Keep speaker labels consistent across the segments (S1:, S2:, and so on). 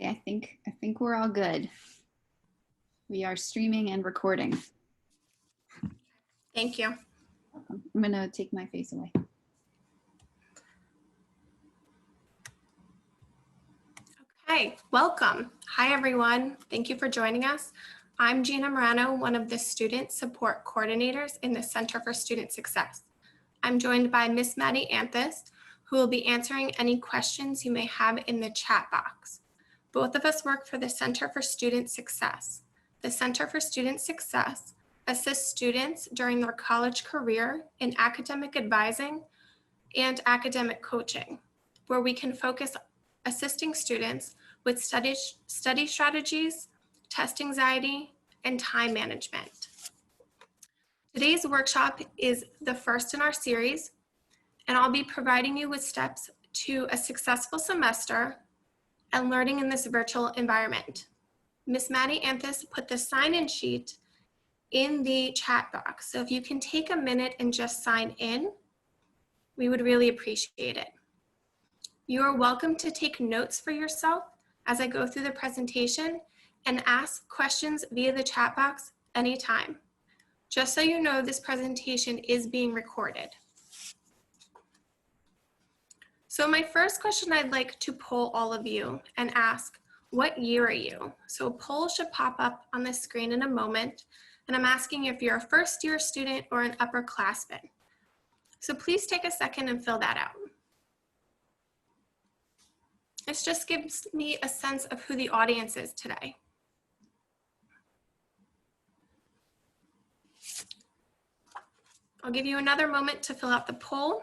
S1: I think we're all good. We are streaming and recording.
S2: Thank you.
S1: I'm gonna take my face away.
S2: Okay, welcome. Hi, everyone. Thank you for joining us. I'm Gina Morano, one of the student support coordinators in the Center for Student Success. I'm joined by Miss Maddie Anthus, who will be answering any questions you may have in the chat box. Both of us work for the Center for Student Success. The Center for Student Success assists students during their college career in academic advising and academic coaching, where we can focus assisting students with study strategies, test anxiety, and time management. Today's workshop is the first in our series, and I'll be providing you with steps to a successful semester and learning in this virtual environment. Miss Maddie Anthus put the sign-in sheet in the chat box, so if you can take a minute and just sign in, we would really appreciate it. You are welcome to take notes for yourself as I go through the presentation and ask questions via the chat box anytime. Just so you know, this presentation is being recorded. So my first question I'd like to poll all of you and ask, what year are you? So a poll should pop up on the screen in a moment, and I'm asking if you're a first-year student or an upperclassman. So please take a second and fill that out. This just gives me a sense of who the audience is today. I'll give you another moment to fill out the poll.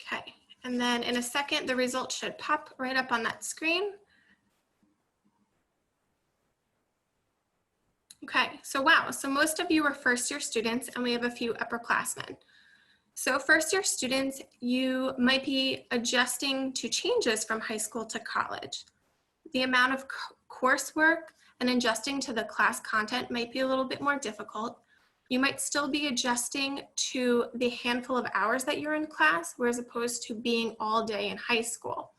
S2: Okay, and then in a second, the results should pop right up on that screen. Okay, so wow, so most of you are first-year students, and we have a few upperclassmen. So first-year students, you might be adjusting to changes from high school to college. The amount of coursework and adjusting to the class content might be a little bit more difficult. You might still be adjusting to the handful of hours that you're in class, whereas opposed to being all day in high school.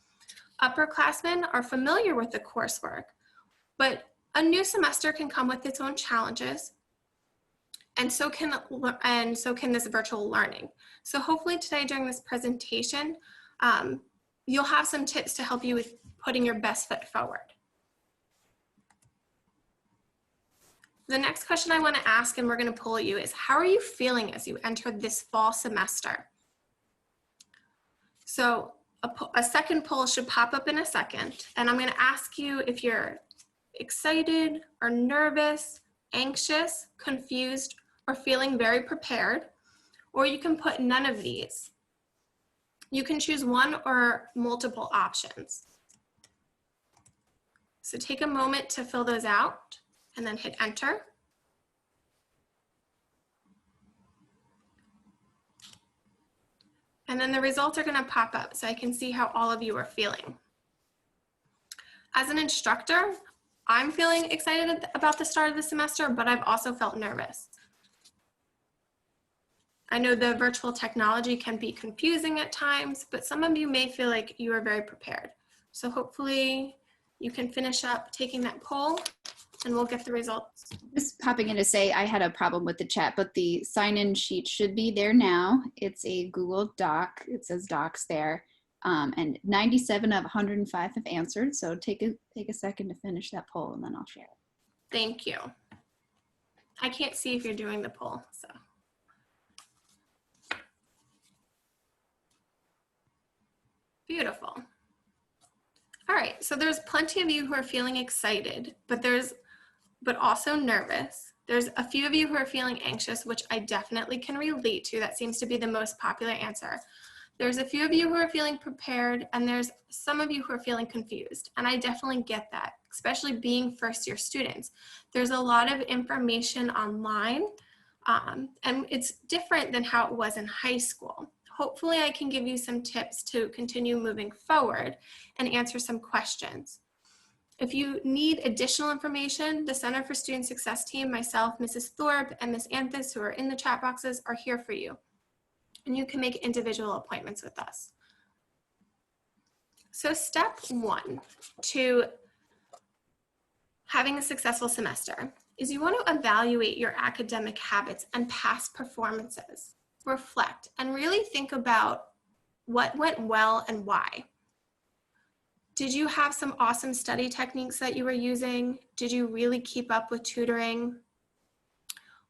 S2: Upperclassmen are familiar with the coursework, but a new semester can come with its own challenges, and so can this virtual learning. So hopefully today during this presentation, you'll have some tips to help you with putting your best foot forward. The next question I want to ask, and we're going to poll you, is how are you feeling as you enter this fall semester? So a second poll should pop up in a second, and I'm going to ask you if you're excited or nervous, anxious, confused, or feeling very prepared, or you can put none of these. You can choose one or multiple options. So take a moment to fill those out and then hit enter. And then the results are going to pop up so I can see how all of you are feeling. As an instructor, I'm feeling excited about the start of the semester, but I've also felt nervous. I know the virtual technology can be confusing at times, but some of you may feel like you are very prepared. So hopefully you can finish up taking that poll and we'll get the results.
S1: Just popping in to say I had a problem with the chat, but the sign-in sheet should be there now. It's a Google Doc. It says Docs there. And 97 of 105 have answered. So take a second to finish that poll and then I'll share it.
S2: Thank you. I can't see if you're doing the poll, so. Beautiful. All right, so there's plenty of you who are feeling excited, but also nervous. There's a few of you who are feeling anxious, which I definitely can relate to. That seems to be the most popular answer. There's a few of you who are feeling prepared, and there's some of you who are feeling confused. And I definitely get that, especially being first-year students. There's a lot of information online, and it's different than how it was in high school. Hopefully I can give you some tips to continue moving forward and answer some questions. If you need additional information, the Center for Student Success team, myself, Mrs. Thorpe, and Ms. Anthus, who are in the chat boxes, are here for you. and you can make individual appointments with us. So step 1 to having a successful semester is you want to evaluate your academic habits and past performances. Reflect and really think about what went well and why. Did you have some awesome study techniques that you were using? Did you really keep up with tutoring?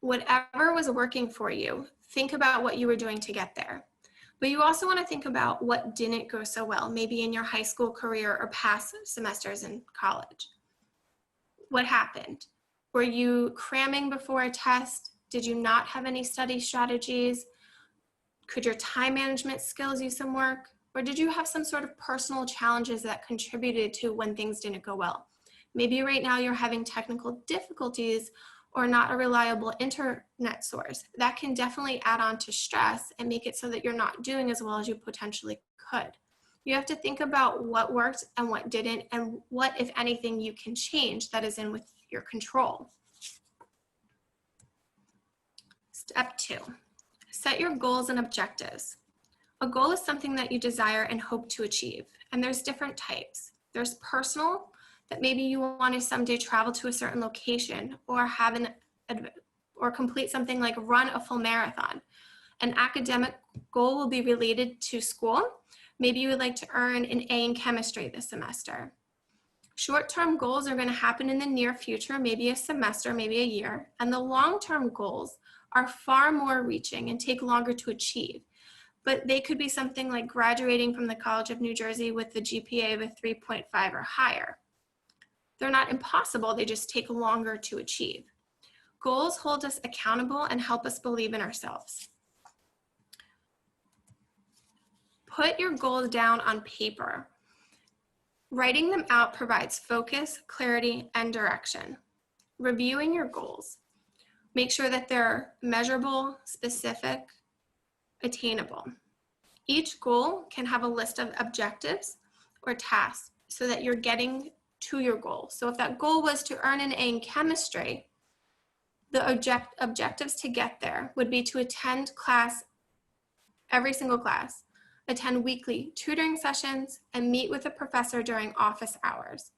S2: Whatever was working for you, think about what you were doing to get there. But you also want to think about what didn't go so well, maybe in your high school career or past semesters in college. What happened? Were you cramming before a test? Did you not have any study strategies? Could your time management skills use some work? Or did you have some sort of personal challenges that contributed to when things didn't go well? Maybe right now you're having technical difficulties or not a reliable internet source. That can definitely add on to stress and make it so that you're not doing as well as you potentially could. You have to think about what worked and what didn't, and what, if anything, you can change that is in with your control. Step 2, set your goals and objectives. A goal is something that you desire and hope to achieve, and there's different types. There's personal, that maybe you want to someday travel to a certain location or or complete something like run a full marathon. An academic goal will be related to school. Maybe you would like to earn an A in chemistry this semester. Short-term goals are going to happen in the near future, maybe a semester, maybe a year, and the long-term goals are far more reaching and take longer to achieve. But they could be something like graduating from the College of New Jersey with the GPA of a 3.5 or higher. They're not impossible, they just take longer to achieve. Goals hold us accountable and help us believe in ourselves. Put your goals down on paper. Writing them out provides focus, clarity, and direction. Reviewing your goals. Make sure that they're measurable, specific, attainable. Each goal can have a list of objectives or tasks so that you're getting to your goal. So if that goal was to earn an A in chemistry, the objectives to get there would be to attend class, every single class, attend weekly tutoring sessions, and meet with a professor during office hours.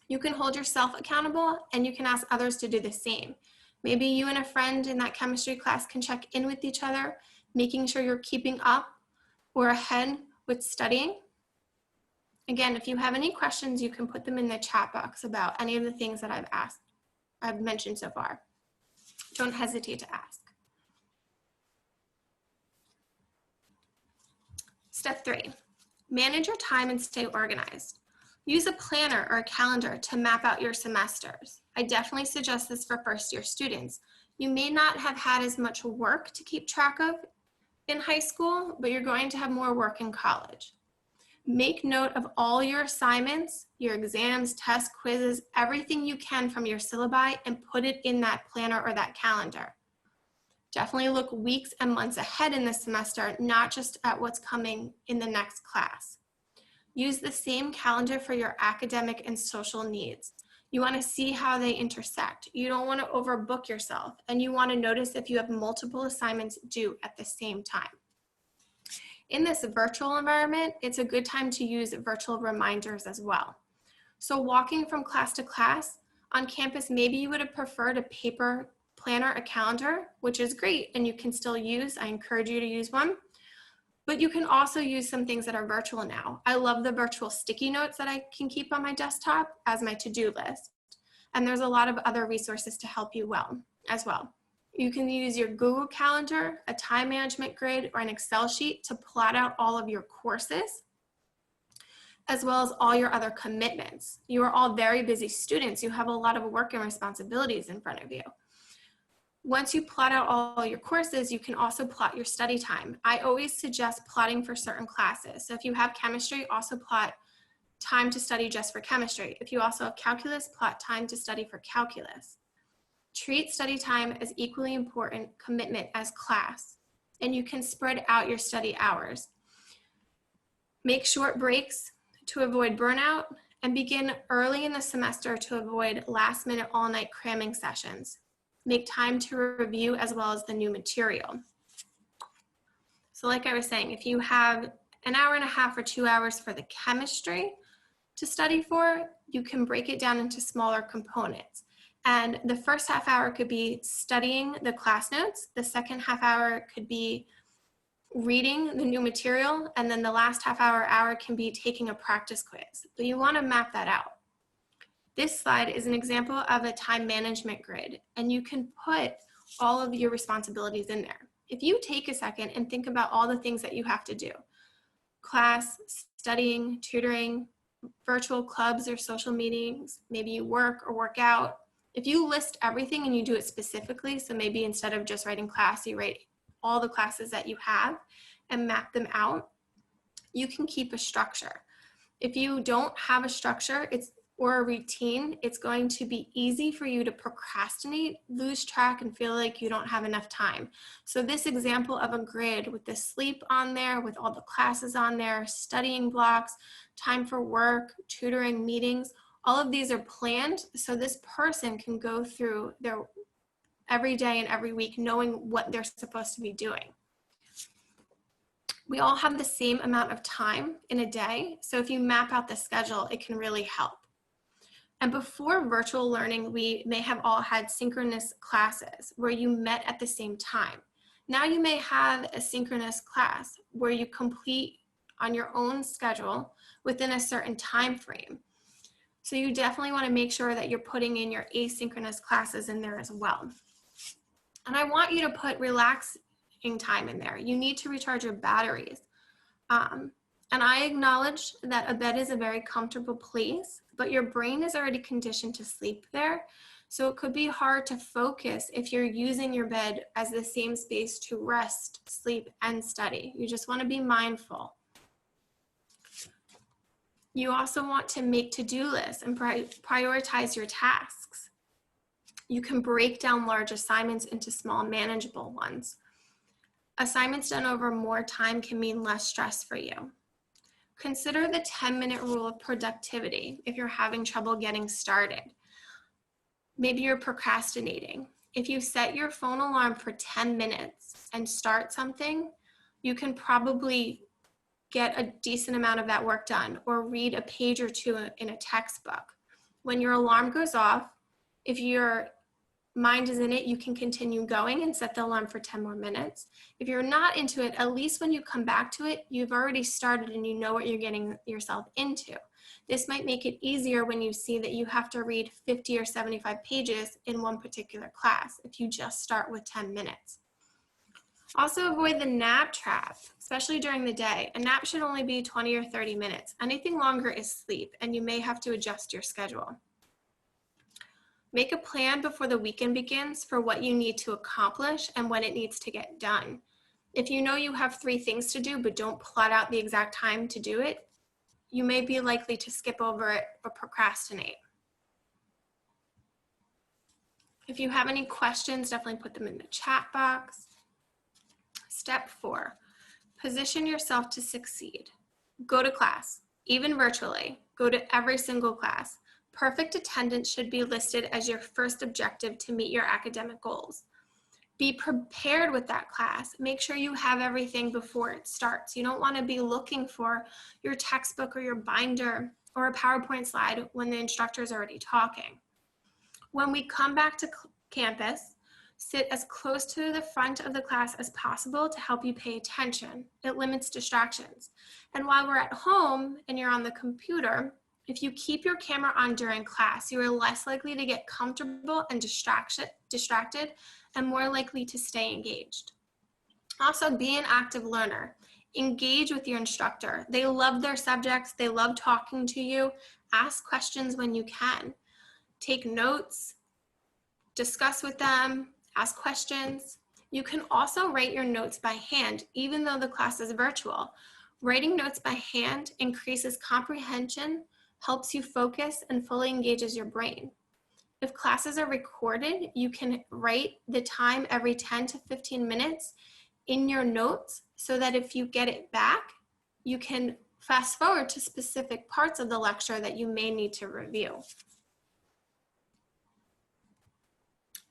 S2: You can hold yourself accountable, and you can ask others to do the same. Maybe you and a friend in that chemistry class can check in with each other, making sure you're keeping up or ahead with studying. Again, if you have any questions, you can put them in the chat box about any of the things that I've mentioned so far. Don't hesitate to ask. Step 3, manage your time and stay organized. Use a planner or a calendar to map out your semesters. I definitely suggest this for first-year students. You may not have had as much work to keep track of in high school, but you're going to have more work in college. Make note of all your assignments, your exams, tests, quizzes, everything you can from your syllabi, and put it in that planner or that calendar. Definitely look weeks and months ahead in the semester, not just at what's coming in the next class. Use the same calendar for your academic and social needs. You want to see how they intersect. You don't want to overbook yourself, and you want to notice if you have multiple assignments due at the same time. In this virtual environment, it's a good time to use virtual reminders as well. So walking from class to class on campus, maybe you would have preferred a paper planner, a calendar, which is great and you can still use. I encourage you to use one. But you can also use some things that are virtual now. I love the virtual sticky notes that I can keep on my desktop as my to-do list. And there's a lot of other resources to help you as well. You can use your Google Calendar, a time management grid, or an Excel sheet to plot out all of your courses, as well as all your other commitments. You are all very busy students. You have a lot of work and responsibilities in front of you. Once you plot out all your courses, you can also plot your study time. I always suggest plotting for certain classes. So if you have chemistry, also plot time to study just for chemistry. If you also have calculus, plot time to study for calculus. Treat study time as equally important commitment as class, and you can spread out your study hours. Make short breaks to avoid burnout, and begin early in the semester to avoid last-minute all-night cramming sessions. Make time to review as well as the new material. So like I was saying, if you have an hour and a half or 2 hours for the chemistry to study for, you can break it down into smaller components. And the first half hour could be studying the class notes. The second half hour could be reading the new material. And then the last hour can be taking a practice quiz. But you want to map that out. This slide is an example of a time management grid, and you can put all of your responsibilities in there. If you take a second and think about all the things that you have to do, class, studying, tutoring, virtual clubs or social meetings, maybe you work or work out. If you list everything and you do it specifically, so maybe instead of just writing class, you write all the classes that you have and map them out, you can keep a structure. If you don't have a structure or a routine, it's going to be easy for you to procrastinate, lose track, and feel like you don't have enough time. So this example of a grid with the sleep on there, with all the classes on there, studying blocks, time for work, tutoring, meetings, all of these are planned so this person can go through their every day and every week knowing what they're supposed to be doing. We all have the same amount of time in a day, so if you map out the schedule, it can really help. And before virtual learning, we may have all had synchronous classes where you met at the same time. Now you may have a synchronous class where you complete on your own schedule within a certain time frame. So you definitely want to make sure that you're putting in your asynchronous classes in there as well. And I want you to put relaxing time in there. You need to recharge your batteries. And I acknowledge that a bed is a very comfortable place, but your brain is already conditioned to sleep there. So it could be hard to focus if you're using your bed as the same space to rest, sleep, and study. You just want to be mindful. You also want to make to-do lists and prioritize your tasks. You can break down large assignments into small, manageable ones. Assignments done over more time can mean less stress for you. Consider the 10-minute rule of productivity if you're having trouble getting started. Maybe you're procrastinating. If you set your phone alarm for 10 minutes and start something, you can probably get a decent amount of that work done or read a page or two in a textbook. When your alarm goes off, if your mind is in it, you can continue going and set the alarm for 10 more minutes. If you're not into it, at least when you come back to it, you've already started and you know what you're getting yourself into. This might make it easier when you see that you have to read 50 or 75 pages in one particular class if you just start with 10 minutes. Also avoid the nap trap, especially during the day. A nap should only be 20 or 30 minutes. Anything longer is sleep, and you may have to adjust your schedule. Make a plan before the weekend begins for what you need to accomplish and when it needs to get done. If you know you have 3 things to do but don't plot out the exact time to do it, you may be likely to skip over it or procrastinate. If you have any questions, definitely put them in the chat box. Step 4, position yourself to succeed. Go to class, even virtually. Go to every single class. Perfect attendance should be listed as your first objective to meet your academic goals. Be prepared with that class. Make sure you have everything before it starts. You don't want to be looking for your textbook or your binder or a PowerPoint slide when the instructor is already talking. When we come back to campus, sit as close to the front of the class as possible to help you pay attention. It limits distractions. And while we're at home and you're on the computer, if you keep your camera on during class, you are less likely to get comfortable and distracted and more likely to stay engaged. Also, be an active learner. Engage with your instructor. They love their subjects. They love talking to you. Ask questions when you can. Take notes, discuss with them, ask questions. You can also write your notes by hand, even though the class is virtual. Writing notes by hand increases comprehension, helps you focus, and fully engages your brain. If classes are recorded, you can write the time every 10 to 15 minutes in your notes so that if you get it back, you can fast forward to specific parts of the lecture that you may need to review.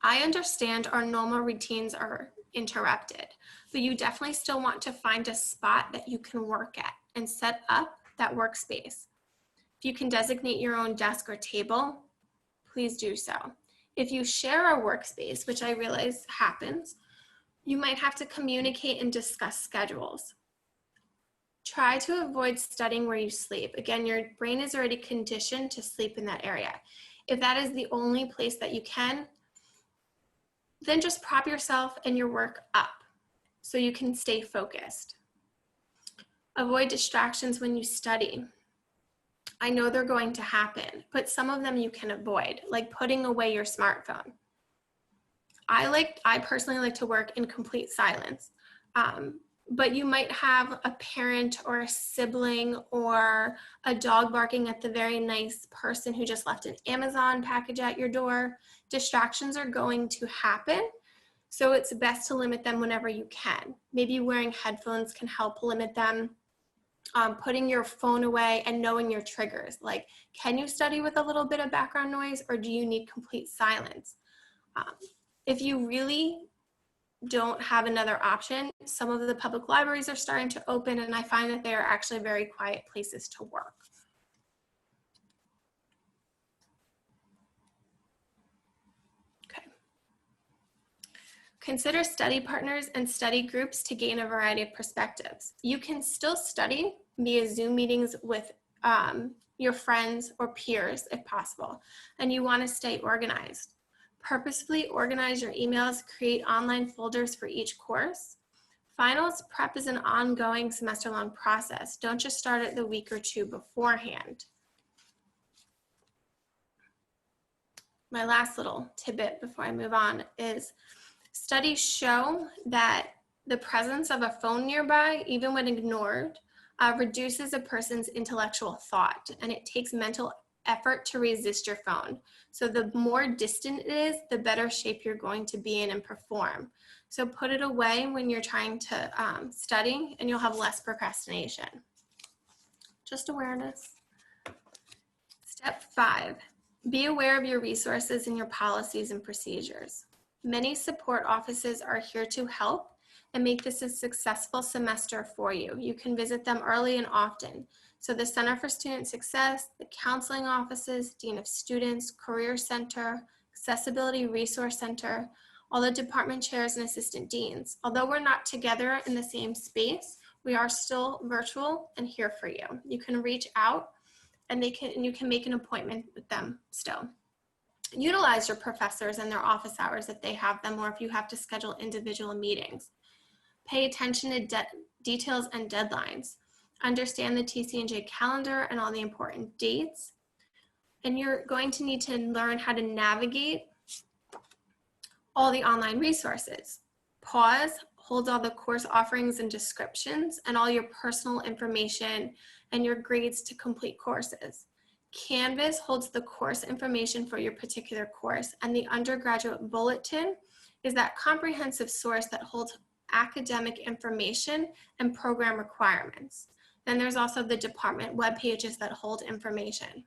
S2: I understand our normal routines are interrupted. But you definitely still want to find a spot that you can work at and set up that workspace. If you can designate your own desk or table, please do so. If you share a workspace, which I realize happens, you might have to communicate and discuss schedules. Try to avoid studying where you sleep. Again, your brain is already conditioned to sleep in that area. If that is the only place that you can, then just prop yourself and your work up so you can stay focused. Avoid distractions when you study. I know they're going to happen, but some of them you can avoid, like putting away your smartphone. I personally like to work in complete silence, but you might have a parent or a sibling or a dog barking at the very nice person who just left an Amazon package at your door. Distractions are going to happen, so it's best to limit them whenever you can. Maybe wearing headphones can help limit them. Putting your phone away and knowing your triggers, like, can you study with a little bit of background noise, or do you need complete silence? If you really don't have another option, some of the public libraries are starting to open, and I find that they are actually very quiet places to work. Okay. Consider study partners and study groups to gain a variety of perspectives. You can still study via Zoom meetings with your friends or peers if possible, and you want to stay organized. Purposefully organize your emails, create online folders for each course. Finals prep is an ongoing semester-long process. Don't just start it the week or two beforehand. My last little tidbit before I move on is studies show that the presence of a phone nearby, even when ignored, reduces a person's intellectual thought, and it takes mental effort to resist your phone. So the more distant it is, the better shape you're going to be in and perform. So put it away when you're trying to study, and you'll have less procrastination. Just awareness. Step 5, be aware of your resources and your policies and procedures. Many support offices are here to help and make this a successful semester for you. You can visit them early and often. So the Center for Student Success, the counseling offices, Dean of Students, Career Center, Accessibility Resource Center, all the department chairs and assistant deans. Although we're not together in the same space, we are still virtual and here for you. You can reach out and you can make an appointment with them still. Utilize your professors and their office hours if they have them, or if you have to schedule individual meetings. Pay attention to details and deadlines. Understand the TC&J calendar and all the important dates. And you're going to need to learn how to navigate all the online resources. Pause, hold all the course offerings and descriptions and all your personal information and your grades to complete courses. Canvas holds the course information for your particular course, and the undergraduate bulletin is that comprehensive source that holds academic information and program requirements. Then there's also the department web pages that hold information.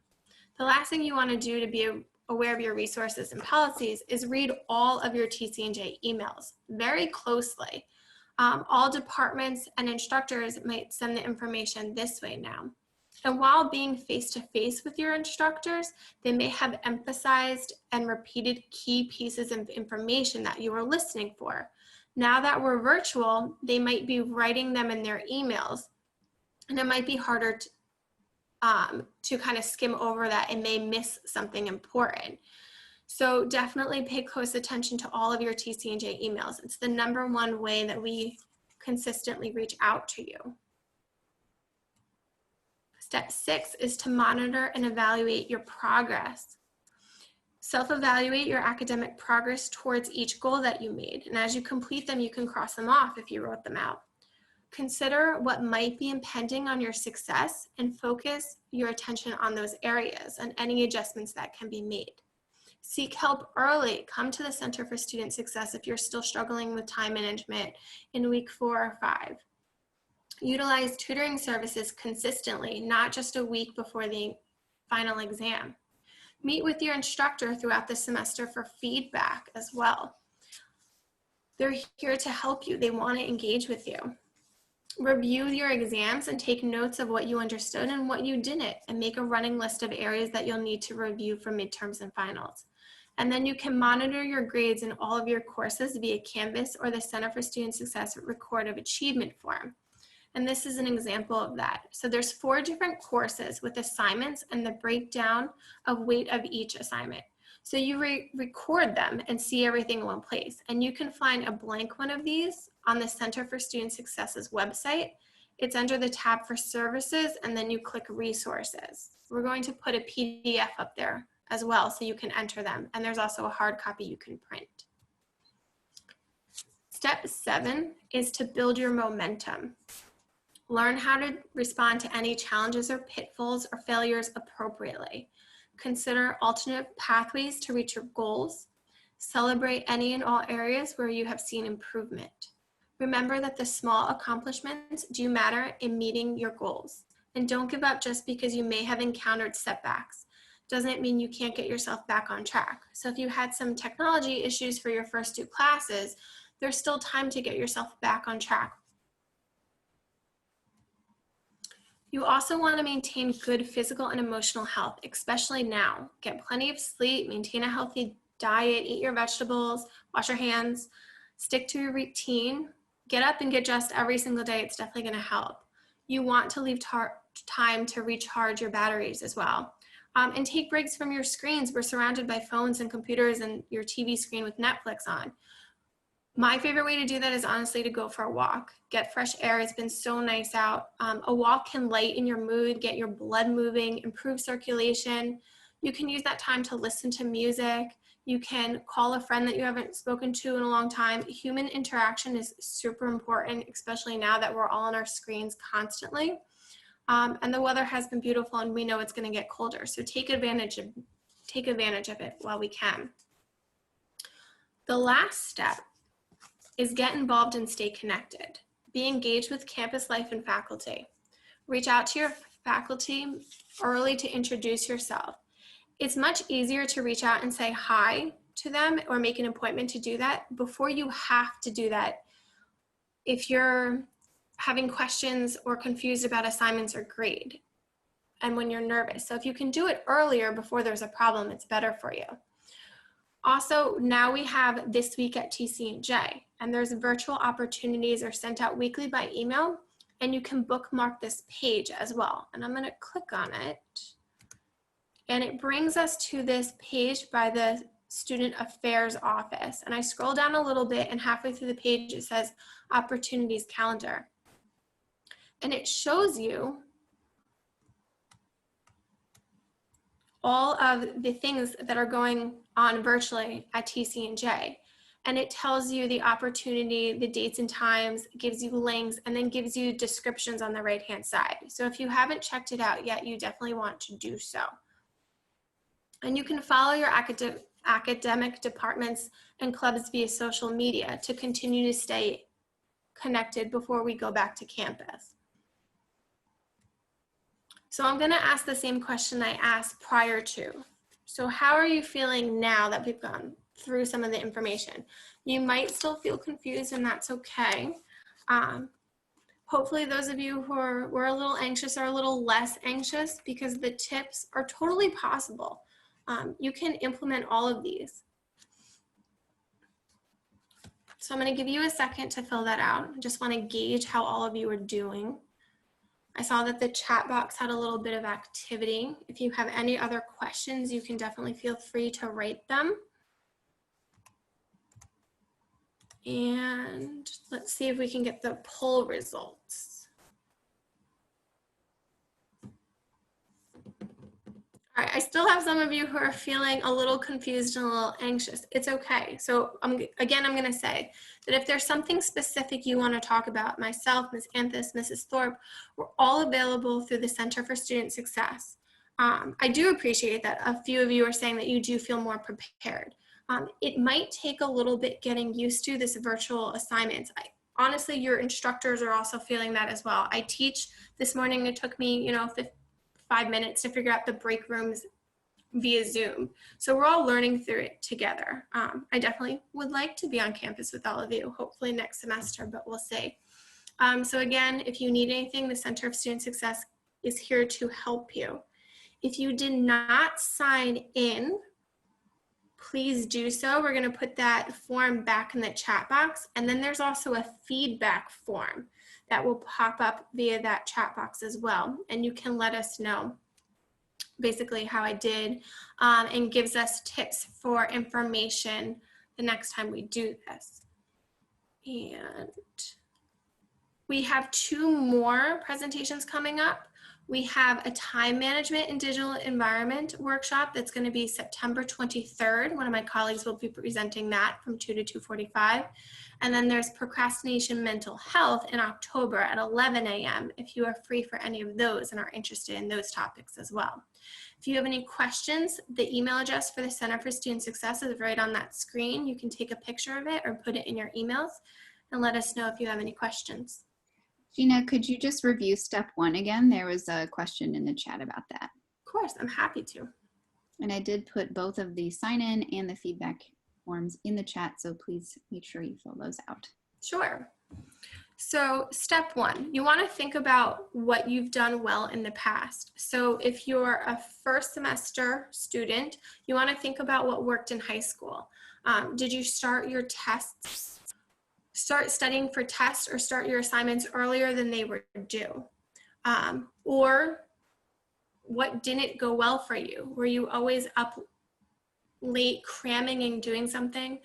S2: The last thing you want to do to be aware of your resources and policies is read all of your TC&J emails very closely. All departments and instructors might send the information this way now. And while being face-to-face with your instructors, they may have emphasized and repeated key pieces of information that you were listening for. Now that we're virtual, they might be writing them in their emails, and it might be harder to kind of skim over that and may miss something important. So definitely pay close attention to all of your TC&J emails. It's the #1 way that we consistently reach out to you. Step 6 is to monitor and evaluate your progress. Self-evaluate your academic progress towards each goal that you made. And as you complete them, you can cross them off if you wrote them out. Consider what might be impending on your success and focus your attention on those areas and any adjustments that can be made. Seek help early. Come to the Center for Student Success if you're still struggling with time management in week 4 or 5. Utilize tutoring services consistently, not just a week before the final exam. Meet with your instructor throughout the semester for feedback as well. They're here to help you. They want to engage with you. Review your exams and take notes of what you understood and what you didn't, and make a running list of areas that you'll need to review for midterms and finals. And then you can monitor your grades in all of your courses via Canvas or the Center for Student Success Record of Achievement form. And this is an example of that. So there's 4 different courses with assignments and the breakdown of weight of each assignment. So you record them and see everything in one place. And you can find a blank one of these on the Center for Student Success's website. It's under the tab for services, and then you click resources. We're going to put a PDF up there as well so you can enter them. And there's also a hard copy you can print. Step 7 is to build your momentum. Learn how to respond to any challenges or pitfalls or failures appropriately. Consider alternate pathways to reach your goals. Celebrate any and all areas where you have seen improvement. Remember that the small accomplishments do matter in meeting your goals. And don't give up just because you may have encountered setbacks. Doesn't mean you can't get yourself back on track. So if you had some technology issues for your first 2 classes, there's still time to get yourself back on track. You also want to maintain good physical and emotional health, especially now. Get plenty of sleep, maintain a healthy diet, eat your vegetables, wash your hands, stick to your routine, get up and get dressed every single day. It's definitely going to help. You want to leave time to recharge your batteries as well. And take breaks from your screens. We're surrounded by phones and computers and your TV screen with Netflix on. My favorite way to do that is honestly to go for a walk. Get fresh air. It's been so nice out. A walk can lighten your mood, get your blood moving, improve circulation. You can use that time to listen to music. You can call a friend that you haven't spoken to in a long time. Human interaction is super important, especially now that we're all on our screens constantly. And the weather has been beautiful, and we know it's going to get colder. So take advantage of it while we can. The last step is get involved and stay connected. Be engaged with campus life and faculty. Reach out to your faculty early to introduce yourself. It's much easier to reach out and say hi to them or make an appointment to do that before you have to do that if you're having questions or confused about assignments or grade and when you're nervous. So if you can do it earlier before there's a problem, it's better for you. Also, now we have This Week at TC&J, and there's virtual opportunities are sent out weekly by email, and you can bookmark this page as well. And I'm going to click on it, and it brings us to this page by the Student Affairs Office. And I scroll down a little bit, and halfway through the page it says Opportunities Calendar. And it shows you all of the things that are going on virtually at TC&J. And it tells you the opportunity, the dates and times, gives you links, and then gives you descriptions on the right-hand side. So if you haven't checked it out yet, you definitely want to do so. And you can follow your academic departments and clubs via social media to continue to stay connected before we go back to campus. So I'm going to ask the same question I asked prior to. So how are you feeling now that we've gone through some of the information? You might still feel confused, and that's okay. Hopefully those of you who were a little anxious are a little less anxious, because the tips are totally possible. You can implement all of these. So I'm going to give you a second to fill that out. I just want to gauge how all of you are doing. I saw that the chat box had a little bit of activity. If you have any other questions, you can definitely feel free to write them. And let's see if we can get the poll results. All right, I still have some of you who are feeling a little confused and a little anxious. It's okay. So again, I'm going to say that if there's something specific you want to talk about, myself, Ms. Anthis, Mrs. Thorpe, we're all available through the Center for Student Success. I do appreciate that a few of you are saying that you do feel more prepared. It might take a little bit getting used to this virtual assignments. Honestly, your instructors are also feeling that as well. I teach this morning. It took me, 5 minutes to figure out the break rooms via Zoom. So we're all learning through it together. I definitely would like to be on campus with all of you, hopefully next semester, but we'll see. So again, if you need anything, the Center for Student Success is here to help you. If you did not sign in, please do so. We're going to put that form back in the chat box. And then there's also a feedback form that will pop up via that chat box as well. And you can let us know basically how I did, and gives us tips for information the next time we do this. And we have 2 more presentations coming up. We have a time management and digital environment workshop that's going to be September 23rd. One of my colleagues will be presenting that from 2 to 2:45. And then there's procrastination mental health in October at 11 a.m. if you are free for any of those and are interested in those topics as well. If you have any questions, the email address for the Center for Student Success is right on that screen. You can take a picture of it or put it in your emails and let us know if you have any questions.
S1: Gina, could you just review step 1 again? There was a question in the chat about that.
S2: Of course, I'm happy to.
S1: And I did put both of the sign-in and the feedback forms in the chat, so please make sure you fill those out.
S2: Sure. So step 1, you want to think about what you've done well in the past. So if you're a first semester student, you want to think about what worked in high school. Did you start your tests, start studying for tests, or start your assignments earlier than they were due? Or what didn't go well for you? Were you always up late cramming and doing something?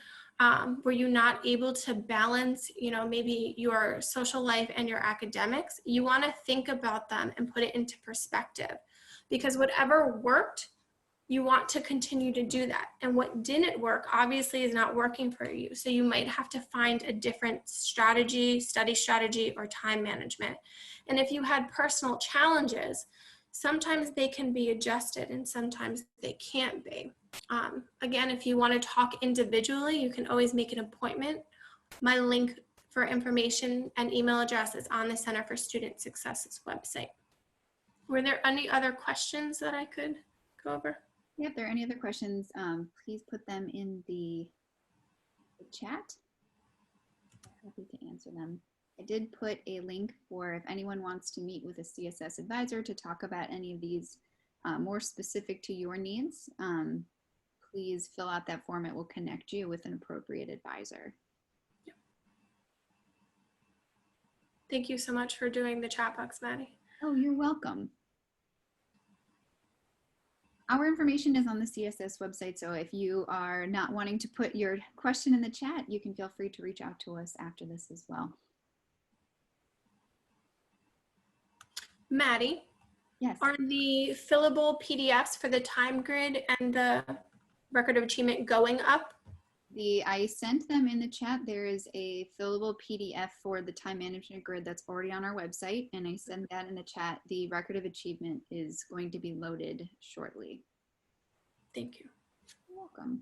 S2: Were you not able to balance, maybe your social life and your academics? You want to think about them and put it into perspective, because whatever worked, you want to continue to do that. And what didn't work obviously is not working for you. So you might have to find a different strategy, study strategy, or time management. And if you had personal challenges, sometimes they can be adjusted and sometimes they can't be. Again, if you want to talk individually, you can always make an appointment. My link for information and email address is on the Center for Student Success's website. Were there any other questions that I could go over?
S1: Yeah, if there are any other questions, please put them in the chat. Happy to answer them. I did put a link for if anyone wants to meet with a CSS advisor to talk about any of these more specific to your needs. Please fill out that form. It will connect you with an appropriate advisor.
S2: Thank you so much for doing the chat box, Maddie.
S1: Oh, you're welcome. Our information is on the CSS website, so if you are not wanting to put your question in the chat, you can feel free to reach out to us after this as well.
S2: Maddie,
S1: yes,
S2: are the fillable PDFs for the time grid and the record of achievement going up?
S1: I sent them in the chat. There is a fillable PDF for the time management grid that's already on our website, and I sent that in the chat. The record of achievement is going to be loaded shortly.
S2: Thank you.
S1: You're welcome.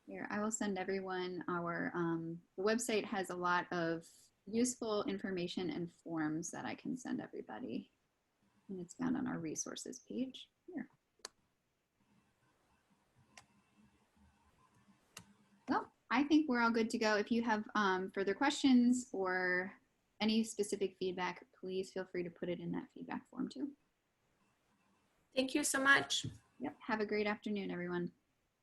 S1: Here, I will send everyone our, the website has a lot of useful information and forms that I can send everybody. And it's found on our resources page here. Well, I think we're all good to go. If you have further questions or any specific feedback, please feel free to put it in that feedback form too.
S2: Thank you so much.
S1: Yep. Have a great afternoon, everyone.